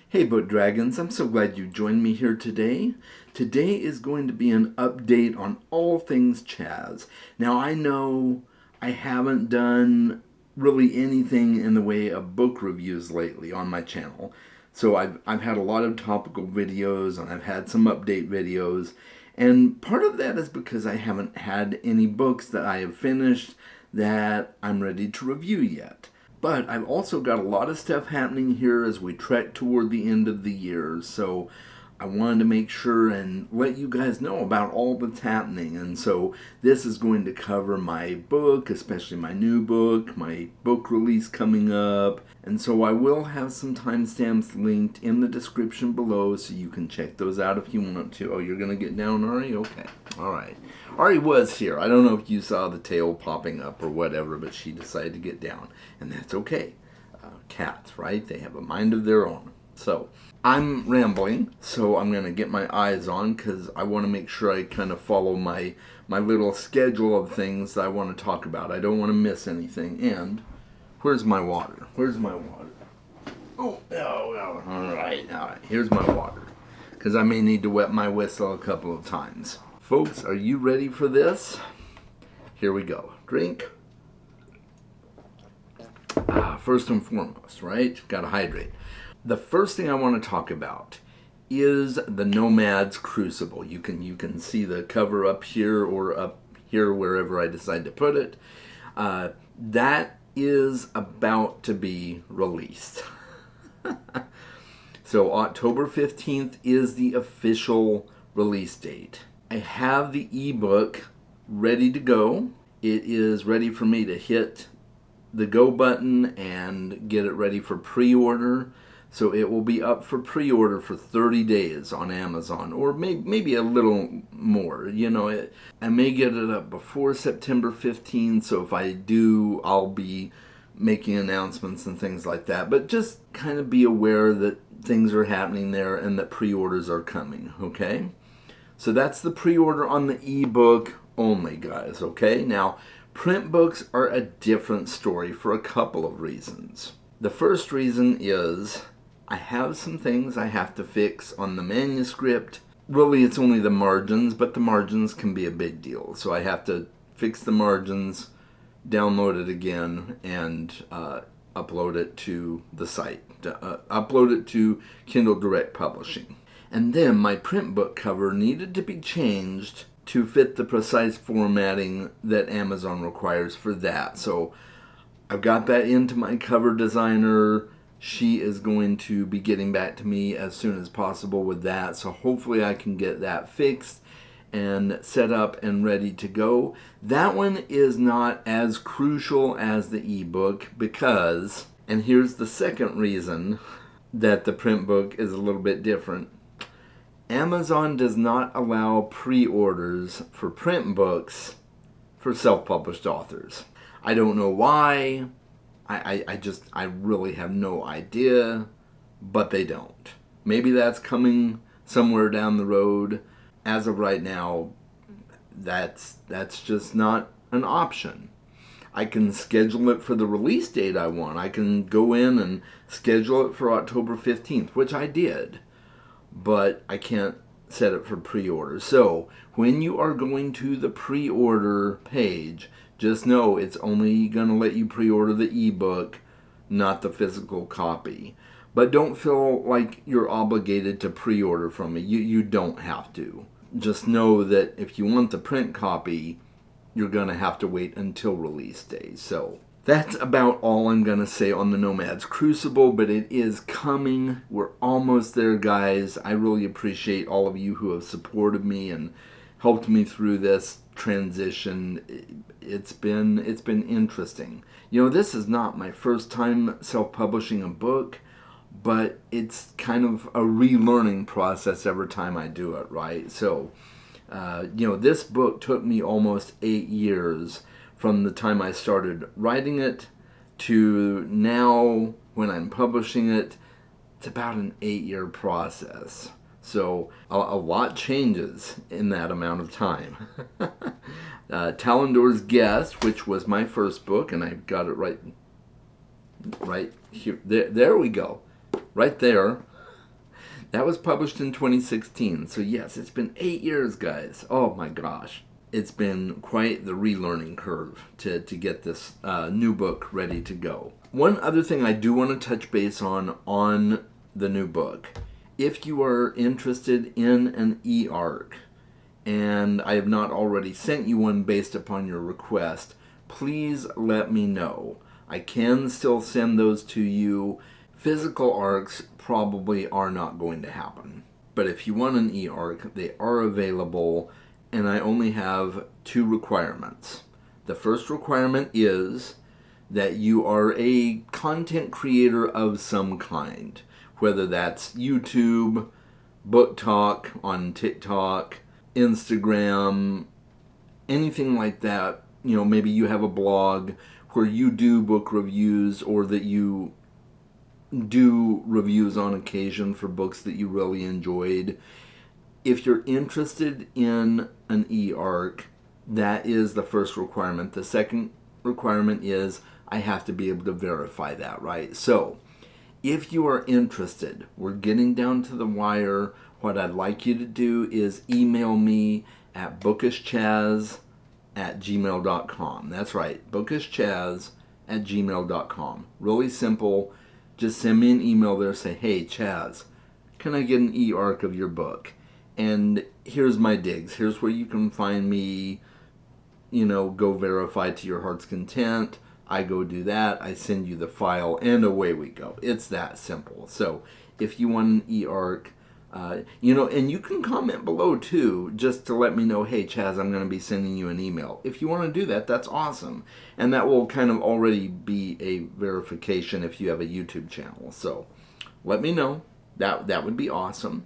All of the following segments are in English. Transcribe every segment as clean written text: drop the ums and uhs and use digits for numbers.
Hey Boat Dragons, I'm so glad you joined me here today. Today is going to be an update on all things Chaz. Now I know I haven't done really anything in the way of book reviews lately on my channel. So I've had a lot of topical videos and I've had some update videos. And part of that is because I haven't had any books that I have finished that I'm ready to review yet. But I've also got a lot of stuff happening here as we trek toward the end of the year, so I wanted to make sure and let you guys know about all that's happening. And so this is going to cover my book, especially my new book, my book release coming up. And so I will have some timestamps linked in the description below so you can check those out if you want to. Oh, you're going to get down, Ari? Okay. All right. Ari was here. I don't know if you saw the tail popping up or whatever, but she decided to get down. And that's okay. Cats, right? They have a mind of their own. So I'm rambling, so I'm going to get my eyes on because I want to make sure I kind of follow my little schedule of things that I want to talk about. I don't want to miss anything. And where's my water? Where's my water? Oh, all right. Here's my water because I may need to wet my whistle a couple of times. Folks, are you ready for this? Here we go. Drink. First and foremost, right? Got to hydrate. The first thing I want to talk about is the Nomad's Crucible. You can see the cover up here or up here wherever I decide to put it. That is about to be released. So October 15th is the official release date. I have the ebook ready to go. It is ready for me to hit the go button and get it ready for pre-order. So it will be up for pre-order for 30 days on Amazon, or maybe a little more. You know, I may get it up before September 15th, so if I do, I'll be making announcements and things like that. But just kind of be aware that things are happening there and that pre-orders are coming, okay? So that's the pre-order on the ebook only, guys, okay? Now, print books are a different story for a couple of reasons. The first reason is I have some things I have to fix on the manuscript. Really, it's only the margins, but the margins can be a big deal. So I have to fix the margins, download it again, and upload it to the site. Upload it to Kindle Direct Publishing. And then my print book cover needed to be changed to fit the precise formatting that Amazon requires for that. So I've got that into my cover designer. She is going to be getting back to me as soon as possible with that. So hopefully I can get that fixed and set up and ready to go. That one is not as crucial as the ebook because, and here's the second reason that the print book is a little bit different. Amazon does not allow pre-orders for print books for self-published authors. I don't know why. I really have no idea, but they don't. Maybe that's coming somewhere down the road. As of right now, that's just not an option. I can schedule it for the release date I want. I can go in and schedule it for October 15th, which I did. But I can't set it for pre-order. So when you are going to the pre-order page, just know it's only going to let you pre-order the ebook, not the physical copy. But don't feel like you're obligated to pre-order from me. You don't have to. Just know that if you want the print copy, you're going to have to wait until release day. So that's about all I'm going to say on the Nomad's Crucible, but it is coming. We're almost there, guys. I really appreciate all of you who have supported me and helped me through this transition. It's been interesting. You know, this is not my first time self-publishing a book, but it's kind of a relearning process every time I do it, right? So, this book took me almost 8 years from the time I started writing it to now when I'm publishing it. It's about an 8-year process. So a lot changes in that amount of time. Talendor's Guest, which was my first book, and I got it right here. There we go. Right there. That was published in 2016. So yes, it's been 8 years, guys. Oh my gosh. It's been quite the relearning curve to get this new book ready to go. One other thing I do want to touch base on the new book. If you are interested in an e-arc, and I have not already sent you one based upon your request, please let me know. I can still send those to you. Physical arcs probably are not going to happen. But if you want an e-arc, they are available, and I only have 2 requirements. The first requirement is that you are a content creator of some kind, whether that's YouTube, Book Talk on TikTok, Instagram, anything like that. You know, maybe you have a blog where you do book reviews, or that you do reviews on occasion for books that you really enjoyed. If you're interested in an e-arc, that is the first requirement. The second requirement is I have to be able to verify that, right? So if you are interested, we're getting down to the wire. What I'd like you to do is email me at bookishchaz@gmail.com. That's right, bookishchaz@gmail.com. Really simple. Just send me an email there. Say, hey, Chaz, can I get an e-arc of your book? And here's my digs. Here's where you can find me. You know, go verify to your heart's content. I go do that. I send you the file, and away we go. It's that simple. So if you want an e-arc, you know, and you can comment below too, just to let me know, hey, Chaz, I'm going to be sending you an email. If you want to do that, that's awesome. And that will kind of already be a verification if you have a YouTube channel. So let me know. That would be awesome.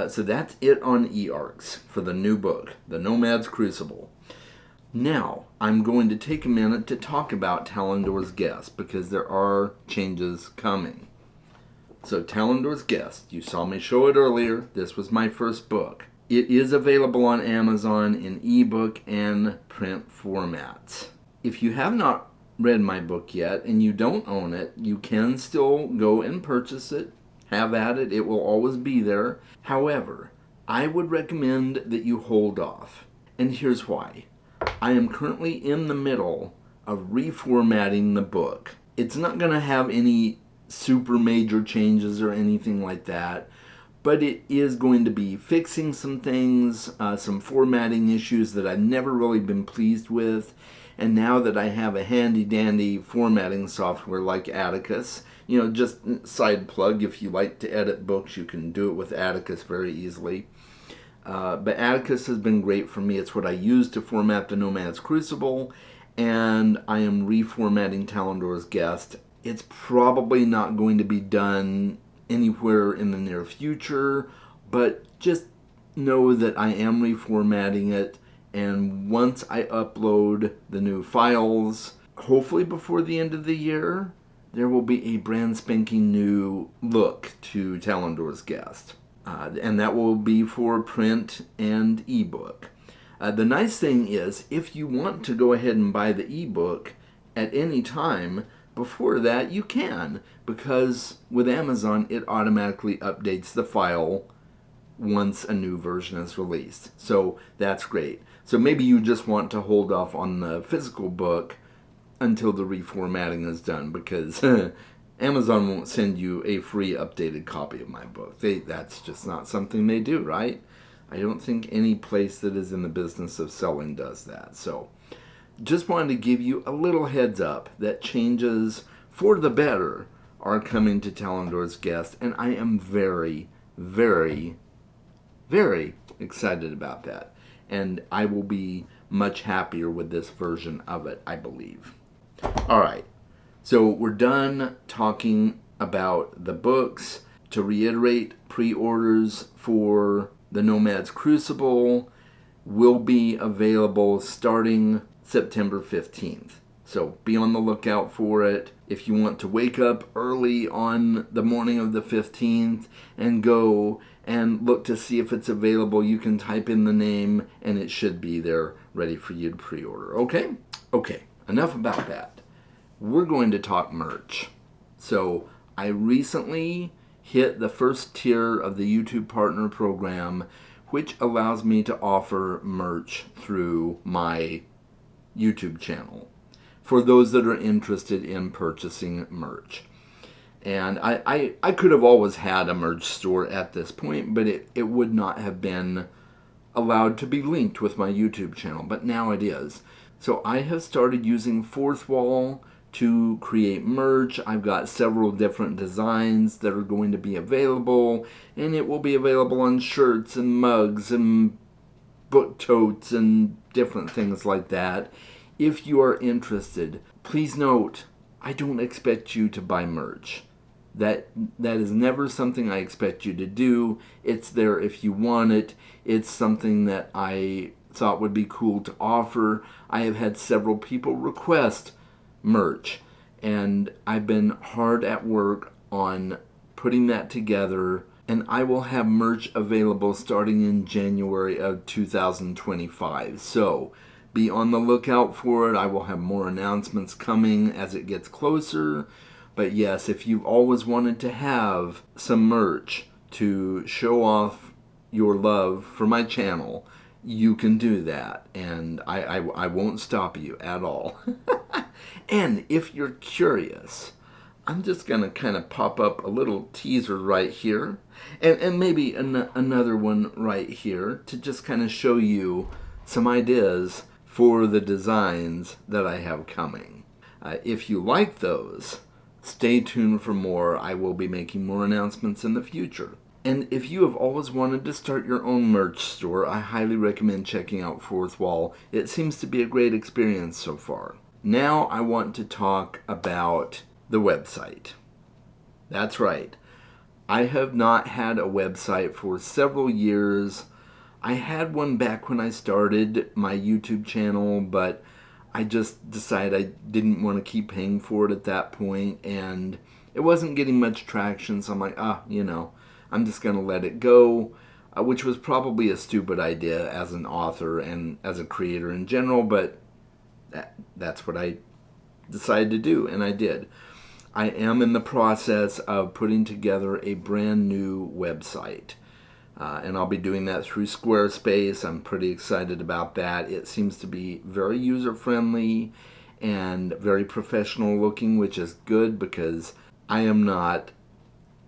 So that's it on e-arcs for the new book, The Nomad's Crucible. Now, I'm going to take a minute to talk about Talendor's Guest, because there are changes coming. So Talendor's Guest, you saw me show it earlier. This was my first book. It is available on Amazon in ebook and print formats. If you have not read my book yet and you don't own it, you can still go and purchase it. Have at it. It will always be there. However, I would recommend that you hold off. And here's why. I am currently in the middle of reformatting the book. It's not going to have any super major changes or anything like that, but it is going to be fixing some things, some formatting issues that I've never really been pleased with. And now that I have a handy dandy formatting software like Atticus, you know, just side plug, if you like to edit books, you can do it with Atticus very easily. But Atticus has been great for me. It's what I use to format The Nomad's Crucible, and I am reformatting Talendor's Guest. It's probably not going to be done anywhere in the near future, but just know that I am reformatting it, and once I upload the new files, hopefully before the end of the year, there will be a brand spanking new look to Talendor's Guest. And that will be for print and ebook. The nice thing is, if you want to go ahead and buy the ebook at any time before that, you can, because with Amazon, it automatically updates the file once a new version is released. So that's great. So maybe you just want to hold off on the physical book until the reformatting is done, because Amazon won't send you a free updated copy of my book. That's just not something they do, right? I don't think any place that is in the business of selling does that. So just wanted to give you a little heads up that changes for the better are coming to Talendor's Guest, and I am very, very, very excited about that. And I will be much happier with this version of it, I believe. All right. So we're done talking about the books. To reiterate, pre-orders for The Nomad's Crucible will be available starting September 15th. So be on the lookout for it. If you want to wake up early on the morning of the 15th and go and look to see if it's available, you can type in the name and it should be there ready for you to pre-order. Okay? Okay, enough about that. We're going to talk merch. So I recently hit the first tier of the YouTube Partner Program, which allows me to offer merch through my YouTube channel for those that are interested in purchasing merch. And I could have always had a merch store at this point, but it would not have been allowed to be linked with my YouTube channel, but now it is. So I have started using Fourth Wall to create merch. I've got several different designs that are going to be available, and it will be available on shirts and mugs and book totes and different things like that. If you are interested, please note, I don't expect you to buy merch. That is never something I expect you to do. It's there if you want it. It's something that I thought would be cool to offer. I have had several people request merch, and I've been hard at work on putting that together, and I will have merch available starting in January of 2025. So be on the lookout for it. I will have more announcements coming as it gets closer. But yes, if you've always wanted to have some merch to show off your love for my channel, you can do that, and I won't stop you at all. And if you're curious, I'm just going to kind of pop up a little teaser right here, and maybe another one right here to just kind of show you some ideas for the designs that I have coming. If you like those, stay tuned for more. I will be making more announcements in the future. And if you have always wanted to start your own merch store, I highly recommend checking out Fourth Wall. It seems to be a great experience so far. Now I want to talk about the website. That's right. I have not had a website for several years. I had one back when I started my YouTube channel, but I just decided I didn't want to keep paying for it at that point, and it wasn't getting much traction, so I'm like, I'm just going to let it go, which was probably a stupid idea as an author and as a creator in general, but that's what I decided to do, and I did. I am in the process of putting together a brand new website. And I'll be doing that through Squarespace. I'm pretty excited about that. It seems to be very user-friendly and very professional looking, which is good because I am not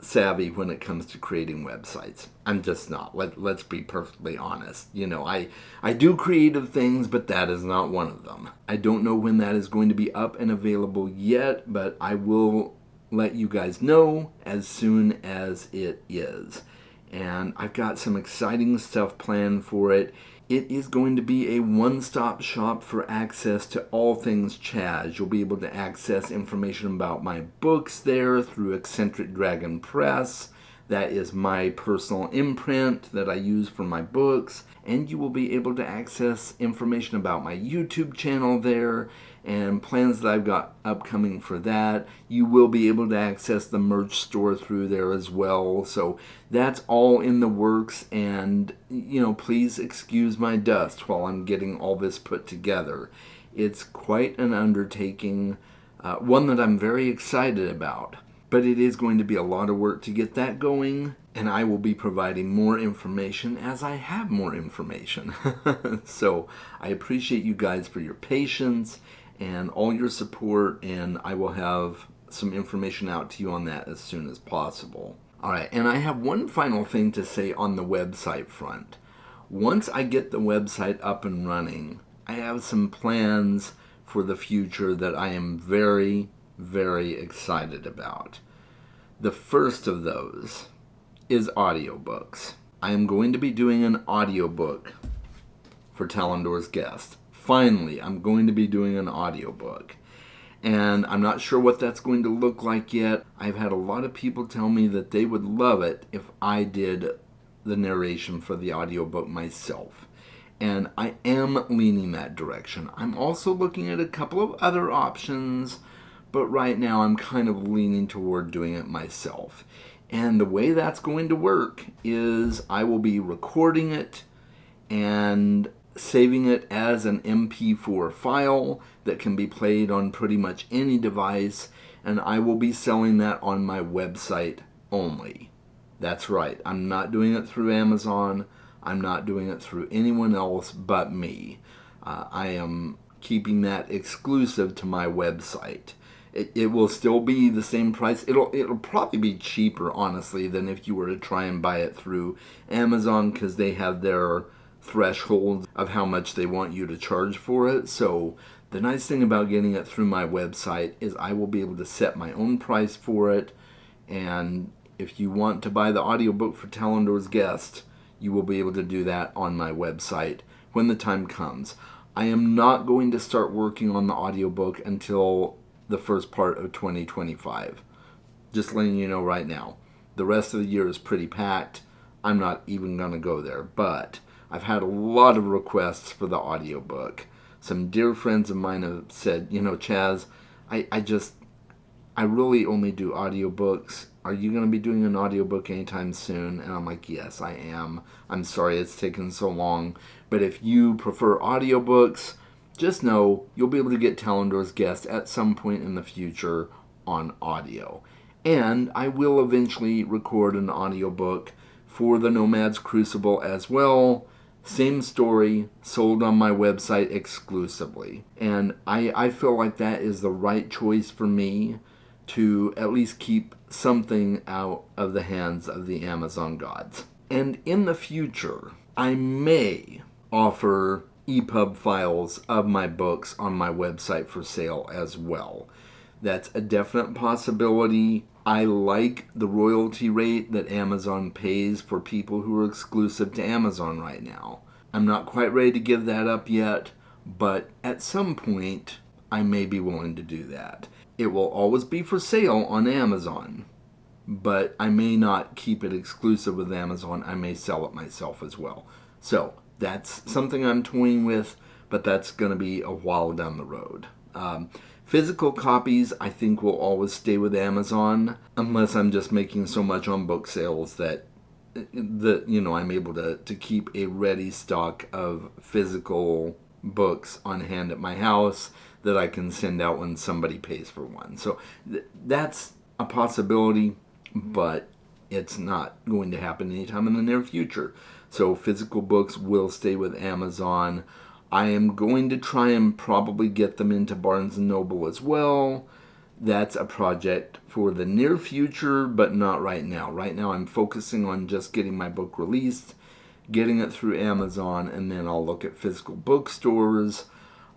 savvy when it comes to creating websites. I'm just not. Let's be perfectly honest. I do creative things, but that is not one of them. I don't know when that is going to be up and available yet, but I will let you guys know as soon as it is. And I've got some exciting stuff planned for it. It is going to be a one-stop shop for access to all things Chaz. You'll be able to access information about my books there through Eccentric Dragon Press. That is my personal imprint that I use for my books. And you will be able to access information about my YouTube channel there and plans that I've got upcoming for that. You will be able to access the merch store through there as well. So that's all in the works, and please excuse my dust while I'm getting all this put together. It's quite an undertaking, one that I'm very excited about. But it is going to be a lot of work to get that going, and I will be providing more information as I have more information. So I appreciate you guys for your patience and all your support, and I will have some information out to you on that as soon as possible. All right, and I have one final thing to say on the website front. Once I get the website up and running, I have some plans for the future that I am very, very excited about. The first of those is audiobooks. I am going to be doing an audiobook for Talendor's Guest. Finally, I'm going to be doing an audiobook. And I'm not sure what that's going to look like yet. I've had a lot of people tell me that they would love it if I did the narration for the audiobook myself. And I am leaning that direction. I'm also looking at a couple of other options, but right now I'm kind of leaning toward doing it myself. And the way that's going to work is I will be recording it and saving it as an MP4 file that can be played on pretty much any device, and I will be selling that on my website only. That's right. I'm not doing it through Amazon. I'm not doing it through anyone else but me. I am keeping that exclusive to my website. It will still be the same price. It'll probably be cheaper, honestly, than if you were to try and buy it through Amazon, because they have their thresholds of how much they want you to charge for it. So the nice thing about getting it through my website is I will be able to set my own price for it. And if you want to buy the audiobook for Talendor's Guest, you will be able to do that on my website when the time comes. I am not going to start working on the audiobook until the first part of 2025. Just letting you know right now. The rest of the year is pretty packed. I'm not even going to go there. But I've had a lot of requests for the audiobook. Some dear friends of mine have said, Chaz, I really only do audiobooks. Are you going to be doing an audiobook anytime soon? And I'm like, yes, I am. I'm sorry it's taken so long. But if you prefer audiobooks, just know you'll be able to get Talendor's Guest at some point in the future on audio. And I will eventually record an audiobook for the Nomad's Crucible as well. Same story, sold on my website exclusively. And I feel like that is the right choice for me to at least keep something out of the hands of the Amazon gods. And in the future, I may offer EPUB files of my books on my website for sale as well. That's a definite possibility. I like the royalty rate that Amazon pays for people who are exclusive to Amazon right now. I'm not quite ready to give that up yet, but at some point, I may be willing to do that. It will always be for sale on Amazon, but I may not keep it exclusive with Amazon. I may sell it myself as well. So that's something I'm toying with, but that's going to be a while down the road. Physical copies, I think, will always stay with Amazon, unless I'm just making so much on book sales that I'm able to keep a ready stock of physical books on hand at my house that I can send out when somebody pays for one. So that's a possibility, but it's not going to happen anytime in the near future. So physical books will stay with Amazon. I am going to try and probably get them into Barnes & Noble as well. That's a project for the near future, but not right now. Right now I'm focusing on just getting my book released, getting it through Amazon, and then I'll look at physical bookstores.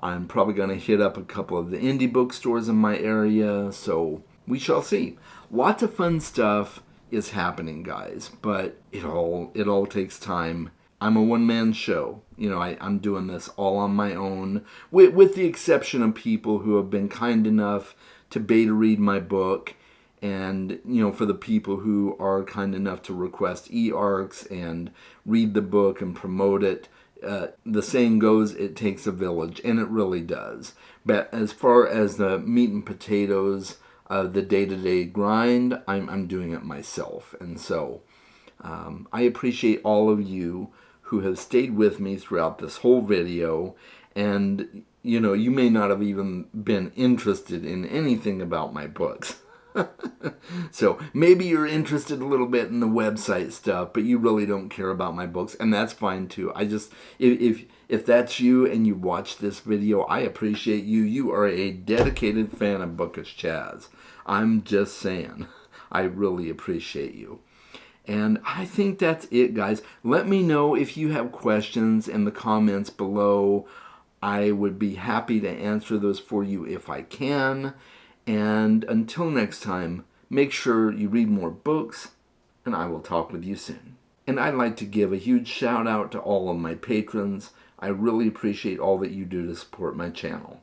I'm probably going to hit up a couple of the indie bookstores in my area, so we shall see. Lots of fun stuff is happening, guys, but it all takes time. I'm a one-man show. I'm doing this all on my own, with the exception of people who have been kind enough to beta read my book, and for the people who are kind enough to request e-arcs and read the book and promote it. The saying goes, it takes a village, and it really does. But as far as the meat and potatoes of the day-to-day grind, I'm doing it myself. And so I appreciate all of you who have stayed with me throughout this whole video. And, you may not have even been interested in anything about my books. So maybe you're interested a little bit in the website stuff, but you really don't care about my books, and that's fine too. If that's you and you watch this video, I appreciate you. You are a dedicated fan of Bookish Chaz. I'm just saying, I really appreciate you. And I think that's it, guys. Let me know if you have questions in the comments below. I would be happy to answer those for you if I can. And until next time, make sure you read more books, and I will talk with you soon. And I'd like to give a huge shout out to all of my patrons. I really appreciate all that you do to support my channel.